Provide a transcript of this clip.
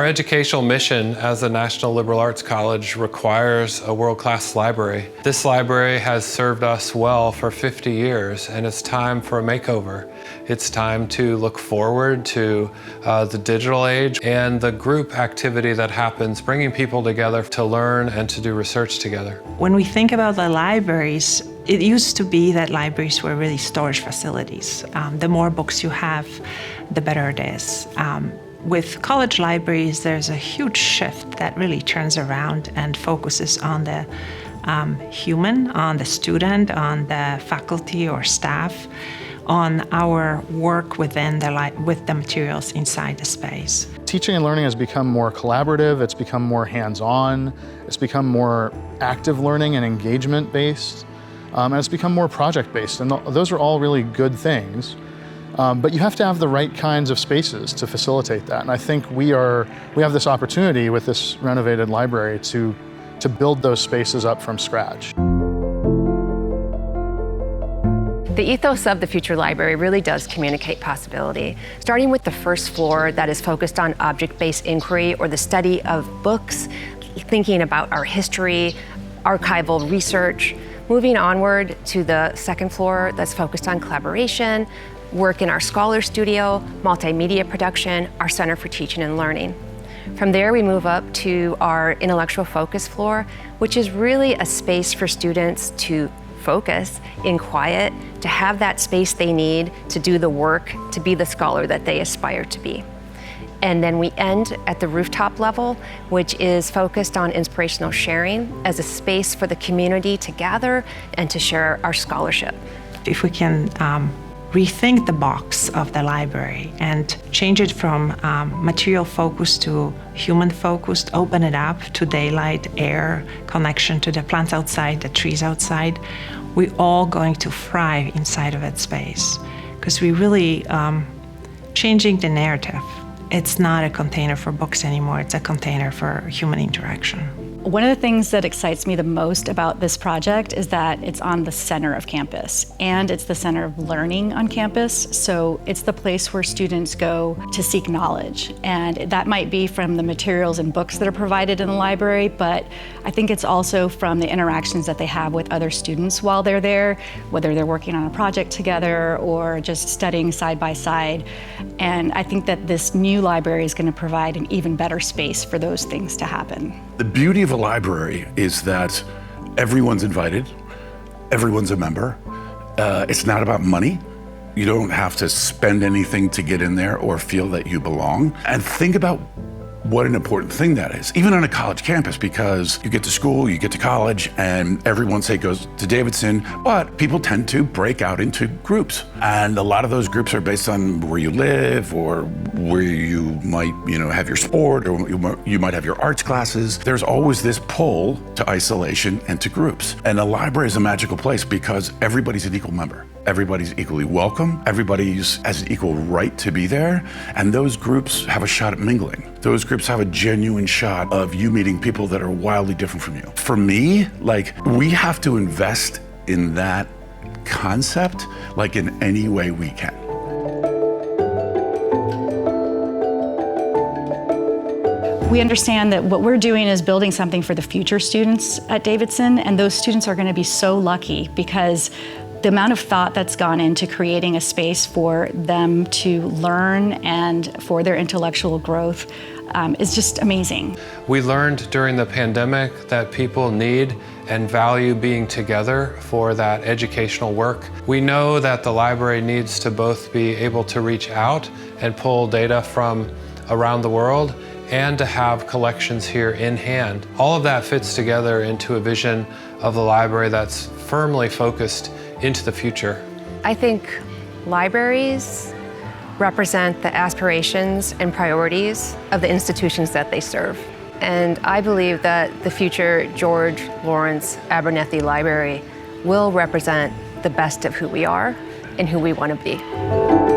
Our educational mission as a National Liberal Arts College requires a world-class library. This library has served us well for 50 years, and it's time for a makeover. It's time to look forward to the digital age and the group activity that happens, bringing people together to learn and to do research together. When we think about the libraries, it used to be that libraries were really storage facilities. The more books you have, the better it is. With college libraries, there's a huge shift that really turns around and focuses on the human, on the student, on the faculty or staff, on our work within with the materials inside the space. Teaching and learning has become more collaborative, it's become more hands-on, it's become more active learning and engagement-based, and it's become more project-based, and those are all really good things. But you have to have the right kinds of spaces to facilitate that. And I think we have this opportunity with this renovated library to build those spaces up from scratch. The ethos of the Future Library really does communicate possibility, starting with the first floor that is focused on object-based inquiry or the study of books, thinking about our history, archival research, moving onward to the second floor that's focused on collaboration, work in our Scholar Studio, multimedia production, our Center for Teaching and Learning. From there, we move up to our intellectual focus floor, which is really a space for students to focus in quiet, to have that space they need to do the work, to be the scholar that they aspire to be. And then we end at the rooftop level, which is focused on inspirational sharing as a space for the community to gather and to share our scholarship. If we can rethink the box of the library and change it from material focused to human focused, open it up to daylight, air, connection to the plants outside, the trees outside, we're all going to thrive inside of that space because we're really changing the narrative. It's not a container for books anymore, it's a container for human interaction. One of the things that excites me the most about this project is that it's on the center of campus, and it's the center of learning on campus. So it's the place where students go to seek knowledge. And that might be from the materials and books that are provided in the library, but I think it's also from the interactions that they have with other students while they're there, whether they're working on a project together or just studying side by side. And I think that this new library is going to provide an even better space for those things to happen. The beauty of a library is that everyone's invited, everyone's a member. It's not about money. You don't have to spend anything to get in there or feel that you belong. And think about what an important thing that is, even on a college campus, because you get to school, you get to college, and everyone, say, goes to Davidson, but people tend to break out into groups. And a lot of those groups are based on where you live or where you might, have your sport, or you might have your arts classes. There's always this pull to isolation and to groups. And a library is a magical place because everybody's an equal member. Everybody's equally welcome. Everybody has an equal right to be there. And those groups have a shot at mingling. Those groups have a genuine shot of you meeting people that are wildly different from you. For me, we have to invest in that concept, in any way we can. We understand that what we're doing is building something for the future students at Davidson, and those students are going to be so lucky because the amount of thought that's gone into creating a space for them to learn and for their intellectual growth is just amazing. We learned during the pandemic that people need and value being together for that educational work. We know that the library needs to both be able to reach out and pull data from around the world and to have collections here in hand. All of that fits together into a vision of the library that's firmly focused into the future. I think libraries represent the aspirations and priorities of the institutions that they serve. And I believe that the future George Lawrence Abernethy Library will represent the best of who we are and who we want to be.